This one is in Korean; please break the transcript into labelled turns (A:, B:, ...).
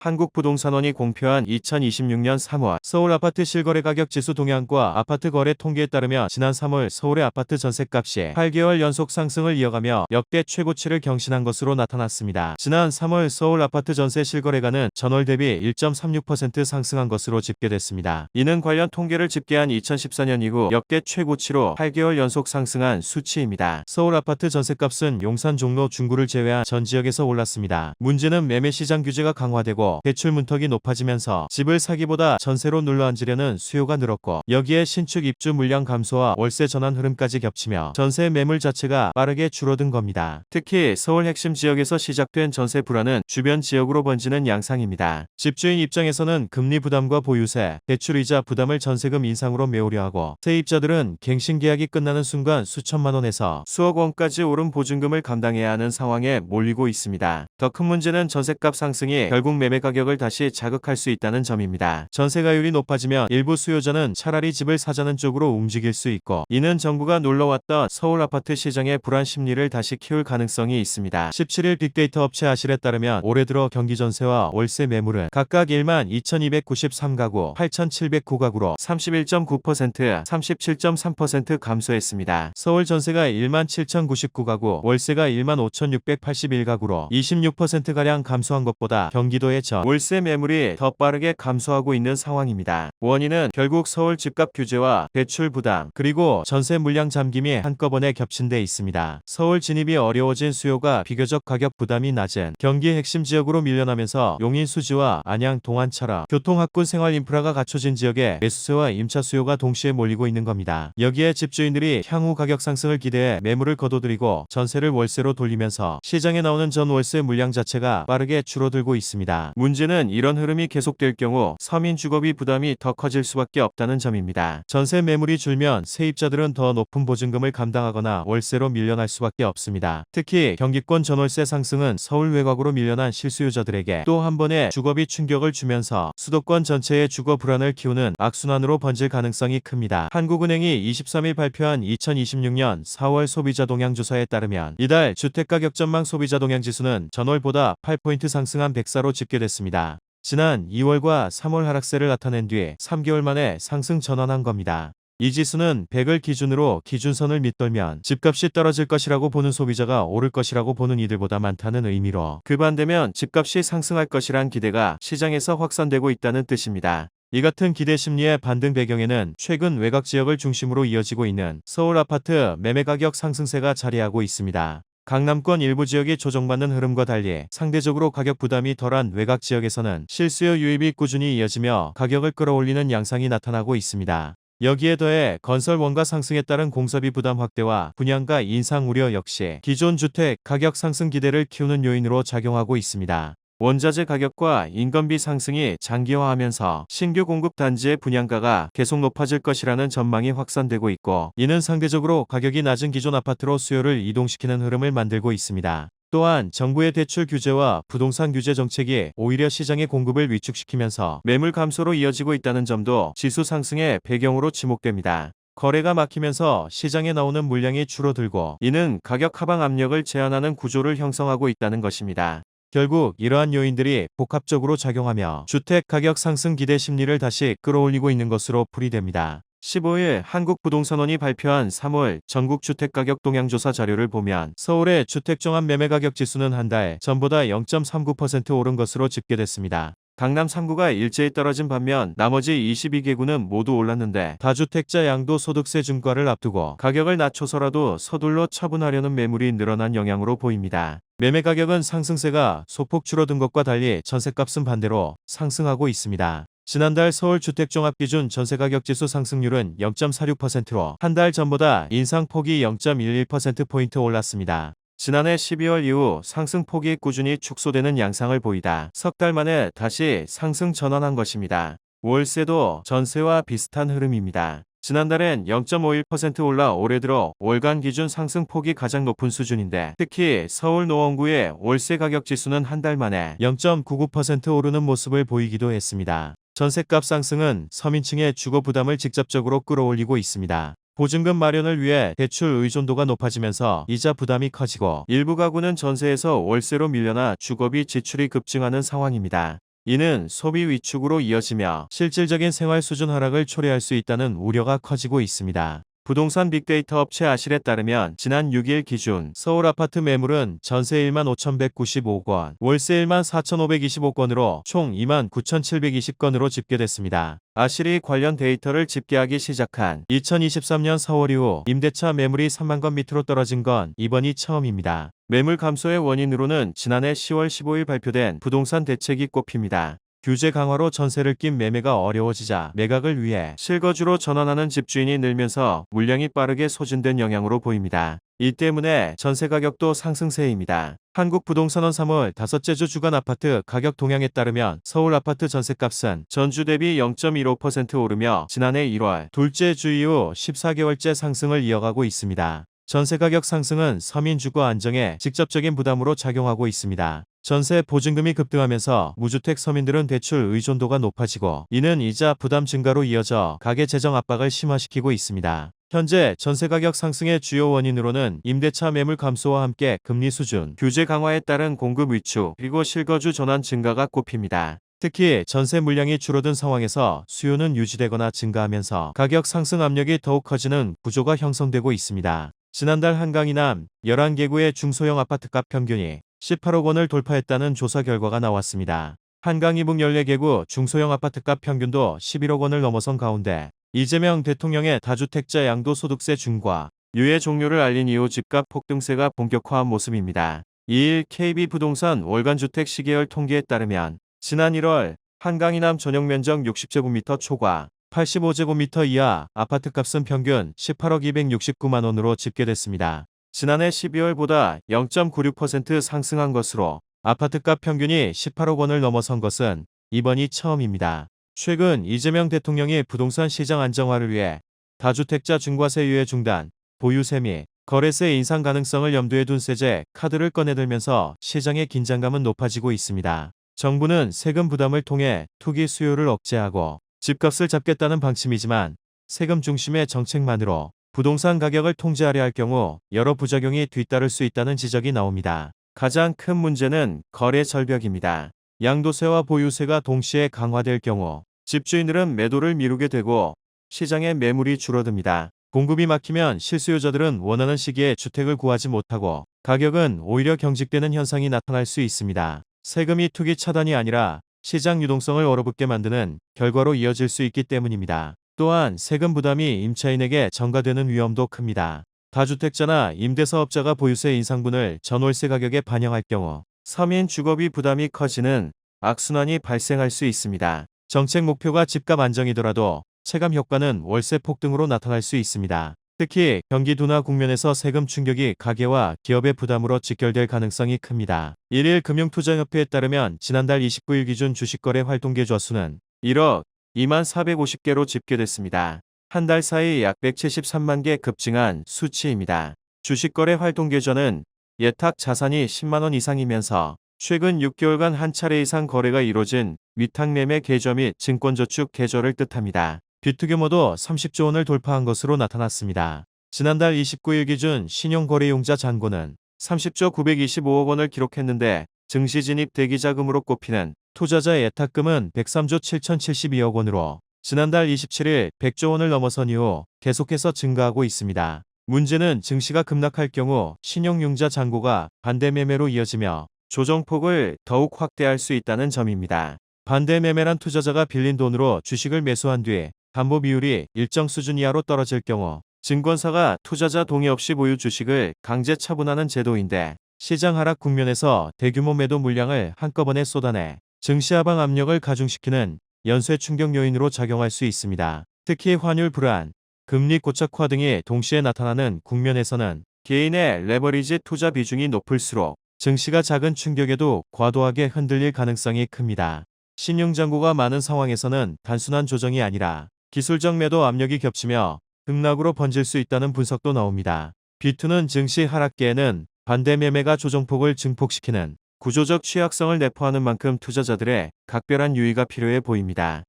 A: 한국부동산원이 공표한 2026년 3월 서울 아파트 실거래 가격 지수 동향과 아파트 거래 통계에 따르면 지난 3월 서울의 아파트 전셋값이 8개월 연속 상승을 이어가며 역대 최고치를 경신한 것으로 나타났습니다. 지난 3월 서울 아파트 전세 실거래가는 전월 대비 1.36% 상승한 것으로 집계됐습니다. 이는 관련 통계를 집계한 2014년 이후 역대 최고치로 8개월 연속 상승한 수치입니다. 서울 아파트 전셋값은 용산, 종로, 중구를 제외한 전 지역에서 올랐습니다. 문제는 매매 시장 규제가 강화되고 대출 문턱이 높아지면서 집을 사기보다 전세로 눌러앉으려는 수요가 늘었고, 여기에 신축 입주 물량 감소와 월세 전환 흐름까지 겹치며 전세 매물 자체가 빠르게 줄어든 겁니다. 특히 서울 핵심 지역에서 시작된 전세 불안은 주변 지역으로 번지는 양상입니다. 집주인 입장에서는 금리 부담과 보유세, 대출이자 부담을 전세금 인상으로 메우려 하고, 세입자들은 갱신 계약이 끝나는 순간 수천만 원에서 수억 원까지 오른 보증금을 감당해야 하는 상황에 몰리고 있습니다. 더 큰 문제는 전셋값 상승이 결국 매매 가격을 다시 자극할 수 있다는 점입니다. 전세가율이 높아지면 일부 수요자는 차라리 집을 사자는 쪽으로 움직일 수 있고, 이는 정부가 눌러왔던 서울 아파트 시장의 불안 심리를 다시 키울 가능성이 있습니다. 17일 빅데이터 업체 아실에 따르면 올해 들어 경기 전세와 월세 매물은 각각 1만 2293가구, 8709가구로 31.9%, 37.3% 감소했습니다. 서울 전세가 1만 7099가구, 월세가 1만 5681가구로 26%가량 감소한 것보다 경기도의 전 월세 매물이 더 빠르게 감소하고 있는 상황입니다. 원인은 결국 서울 집값 규제와 대출 부담, 그리고 전세 물량 잠김이 한꺼번에 겹친 데 있습니다. 서울 진입이 어려워진 수요가 비교적 가격 부담이 낮은 경기 핵심 지역으로 밀려나면서 용인, 수지와 안양, 동안처럼 교통학군 생활 인프라가 갖춰진 지역에 매수세와 임차 수요가 동시에 몰리고 있는 겁니다. 여기에 집주인들이 향후 가격 상승을 기대해 매물을 거둬들이고 전세를 월세로 돌리면서 시장에 나오는 전 월세 물량 자체가 빠르게 줄어들고 있습니다. 문제는 이런 흐름이 계속될 경우 서민 주거비 부담이 더 커질 수밖에 없다는 점입니다. 전세 매물이 줄면 세입자들은 더 높은 보증금을 감당하거나 월세로 밀려날 수밖에 없습니다. 특히 경기권 전월세 상승은 서울 외곽으로 밀려난 실수요자들에게 또 한 번의 주거비 충격을 주면서 수도권 전체의 주거 불안을 키우는 악순환으로 번질 가능성이 큽니다. 한국은행이 23일 발표한 2026년 4월 소비자 동향 조사에 따르면 이달 주택가격 전망 소비자 동향 지수는 전월보다 8포인트 상승한 104로 집계됐습니다. 지난 2월과 3월 하락세를 나타낸 뒤 3개월 만에 상승 전환한 겁니다. 이 지수는 100을 기준으로 기준선을 밑돌면 집값이 떨어질 것이라고 보는 소비자가 오를 것이라고 보는 이들보다 많다는 의미로, 그 반대면 집값이 상승할 것이란 기대가 시장에서 확산되고 있다는 뜻입니다. 이 같은 기대 심리의 반등 배경에는 최근 외곽 지역을 중심으로 이어지고 있는 서울 아파트 매매 가격 상승세가 자리하고 있습니다. 강남권 일부 지역이 조정받는 흐름과 달리 상대적으로 가격 부담이 덜한 외곽 지역에서는 실수요 유입이 꾸준히 이어지며 가격을 끌어올리는 양상이 나타나고 있습니다. 여기에 더해 건설 원가 상승에 따른 공사비 부담 확대와 분양가 인상 우려 역시 기존 주택 가격 상승 기대를 키우는 요인으로 작용하고 있습니다. 원자재 가격과 인건비 상승이 장기화하면서 신규 공급 단지의 분양가가 계속 높아질 것이라는 전망이 확산되고 있고, 이는 상대적으로 가격이 낮은 기존 아파트로 수요를 이동시키는 흐름을 만들고 있습니다. 또한 정부의 대출 규제와 부동산 규제 정책이 오히려 시장의 공급을 위축시키면서 매물 감소로 이어지고 있다는 점도 지수 상승의 배경으로 지목됩니다. 거래가 막히면서 시장에 나오는 물량이 줄어들고, 이는 가격 하방 압력을 제한하는 구조를 형성하고 있다는 것입니다. 결국 이러한 요인들이 복합적으로 작용하며 주택 가격 상승 기대 심리를 다시 끌어올리고 있는 것으로 풀이됩니다. 15일 한국부동산원이 발표한 3월 전국 주택가격 동향조사 자료를 보면 서울의 주택종합 매매가격 지수는 한 달 전보다 0.39% 오른 것으로 집계됐습니다. 강남 3구가 일제히 떨어진 반면 나머지 22개구는 모두 올랐는데, 다주택자 양도소득세 중과를 앞두고 가격을 낮춰서라도 서둘러 처분하려는 매물이 늘어난 영향으로 보입니다. 매매 가격은 상승세가 소폭 줄어든 것과 달리 전셋값은 반대로 상승하고 있습니다. 지난달 서울 주택종합기준 전세가격지수 상승률은 0.46%로 한 달 전보다 인상폭이 0.11%포인트 올랐습니다. 지난해 12월 이후 상승폭이 꾸준히 축소되는 양상을 보이다 석 달 만에 다시 상승 전환한 것입니다. 월세도 전세와 비슷한 흐름입니다. 지난달엔 0.51% 올라 올해 들어 월간 기준 상승폭이 가장 높은 수준인데, 특히 서울 노원구의 월세 가격 지수는 한 달 만에 0.99% 오르는 모습을 보이기도 했습니다. 전셋값 상승은 서민층의 주거 부담을 직접적으로 끌어올리고 있습니다. 보증금 마련을 위해 대출 의존도가 높아지면서 이자 부담이 커지고, 일부 가구는 전세에서 월세로 밀려나 주거비 지출이 급증하는 상황입니다. 이는 소비 위축으로 이어지며 실질적인 생활 수준 하락을 초래할 수 있다는 우려가 커지고 있습니다. 부동산 빅데이터 업체 아실에 따르면 지난 6일 기준 서울 아파트 매물은 전세 1만 5,195건, 월세 1만 4,525건으로 총 2만 9,720건으로 집계됐습니다. 아실이 관련 데이터를 집계하기 시작한 2023년 4월 이후 임대차 매물이 3만 건 밑으로 떨어진 건 이번이 처음입니다. 매물 감소의 원인으로는 지난해 10월 15일 발표된 부동산 대책이 꼽힙니다. 규제 강화로 전세를 낀 매매가 어려워지자 매각을 위해 실거주로 전환하는 집주인이 늘면서 물량이 빠르게 소진된 영향으로 보입니다. 이 때문에 전세 가격도 상승세입니다. 한국부동산원 3월 다섯째 주 주간 아파트 가격 동향에 따르면 서울 아파트 전세값은 전주 대비 0.15% 오르며 지난해 1월 둘째 주 이후 14개월째 상승을 이어가고 있습니다. 전세 가격 상승은 서민 주거 안정에 직접적인 부담으로 작용하고 있습니다. 전세 보증금이 급등하면서 무주택 서민들은 대출 의존도가 높아지고 이는 이자 부담 증가로 이어져 가계 재정 압박을 심화시키고 있습니다. 현재 전세 가격 상승의 주요 원인으로는 임대차 매물 감소와 함께 금리 수준, 규제 강화에 따른 공급 위축, 그리고 실거주 전환 증가가 꼽힙니다. 특히 전세 물량이 줄어든 상황에서 수요는 유지되거나 증가하면서 가격 상승 압력이 더욱 커지는 구조가 형성되고 있습니다. 지난달 한강이남 11개구의 중소형 아파트값 평균이 18억 원을 돌파했다는 조사 결과가 나왔습니다. 한강 이북 14개구 중소형 아파트값 평균도 11억 원을 넘어선 가운데 이재명 대통령의 다주택자 양도소득세 중과 유예 종료를 알린 이후 집값 폭등세가 본격화한 모습입니다. 2일 KB부동산 월간 주택 시계열 통계에 따르면 지난 1월 한강 이남 전용 면적 60제곱미터 초과 85제곱미터 이하 아파트값은 평균 18억 269만 원으로 집계됐습니다. 지난해 12월보다 0.96% 상승한 것으로 아파트값 평균이 18억 원을 넘어선 것은 이번이 처음입니다. 최근 이재명 대통령이 부동산 시장 안정화를 위해 다주택자 중과세 유예 중단, 보유세 및 거래세 인상 가능성을 염두에 둔 세제 카드를 꺼내들면서 시장의 긴장감은 높아지고 있습니다. 정부는 세금 부담을 통해 투기 수요를 억제하고 집값을 잡겠다는 방침이지만 세금 중심의 정책만으로 부동산 가격을 통제하려 할 경우 여러 부작용이 뒤따를 수 있다는 지적이 나옵니다. 가장 큰 문제는 거래 절벽입니다. 양도세와 보유세가 동시에 강화될 경우 집주인들은 매도를 미루게 되고 시장의 매물이 줄어듭니다. 공급이 막히면 실수요자들은 원하는 시기에 주택을 구하지 못하고 가격은 오히려 경직되는 현상이 나타날 수 있습니다. 세금이 투기 차단이 아니라 시장 유동성을 얼어붙게 만드는 결과로 이어질 수 있기 때문입니다. 또한 세금 부담이 임차인에게 전가되는 위험도 큽니다. 다주택자나 임대사업자가 보유세 인상분을 전월세 가격에 반영할 경우 서민 주거비 부담이 커지는 악순환이 발생할 수 있습니다. 정책 목표가 집값 안정이더라도 체감 효과는 월세 폭등으로 나타날 수 있습니다. 특히 경기 둔화 국면에서 세금 충격이 가계와 기업의 부담으로 직결될 가능성이 큽니다. 1일 금융투자협회에 따르면 지난달 29일 기준 주식거래 활동계좌 수는 1억 2만 450개로 집계됐습니다. 한 달 사이 약 173만 개 급증한 수치입니다. 주식거래 활동계좌는 예탁 자산이 10만 원 이상이면서 최근 6개월간 한 차례 이상 거래가 이뤄진 위탁매매 계좌 및 증권저축 계좌를 뜻합니다. 빚투 규모도 30조 원을 돌파한 것으로 나타났습니다. 지난달 29일 기준 신용거래용자 잔고는 30조 925억 원을 기록했는데 증시 진입 대기 자금으로 꼽히는 투자자 예탁금은 103조 7,072억 원으로 지난달 27일 100조 원을 넘어선 이후 계속해서 증가하고 있습니다. 문제는 증시가 급락할 경우 신용융자 잔고가 반대매매로 이어지며 조정폭을 더욱 확대할 수 있다는 점입니다. 반대매매란 투자자가 빌린 돈으로 주식을 매수한 뒤 담보 비율이 일정 수준 이하로 떨어질 경우 증권사가 투자자 동의 없이 보유 주식을 강제 처분하는 제도인데 시장 하락 국면에서 대규모 매도 물량을 한꺼번에 쏟아내 증시 하방 압력을 가중시키는 연쇄 충격 요인으로 작용할 수 있습니다. 특히 환율 불안, 금리 고착화 등이 동시에 나타나는 국면에서는 개인의 레버리지 투자 비중이 높을수록 증시가 작은 충격에도 과도하게 흔들릴 가능성이 큽니다. 신용잔고가 많은 상황에서는 단순한 조정이 아니라 기술적 매도 압력이 겹치며 급락으로 번질 수 있다는 분석도 나옵니다. B2는 증시 하락기에는 반대 매매가 조정폭을 증폭시키는 구조적 취약성을 내포하는 만큼 투자자들의 각별한 유의가 필요해 보입니다.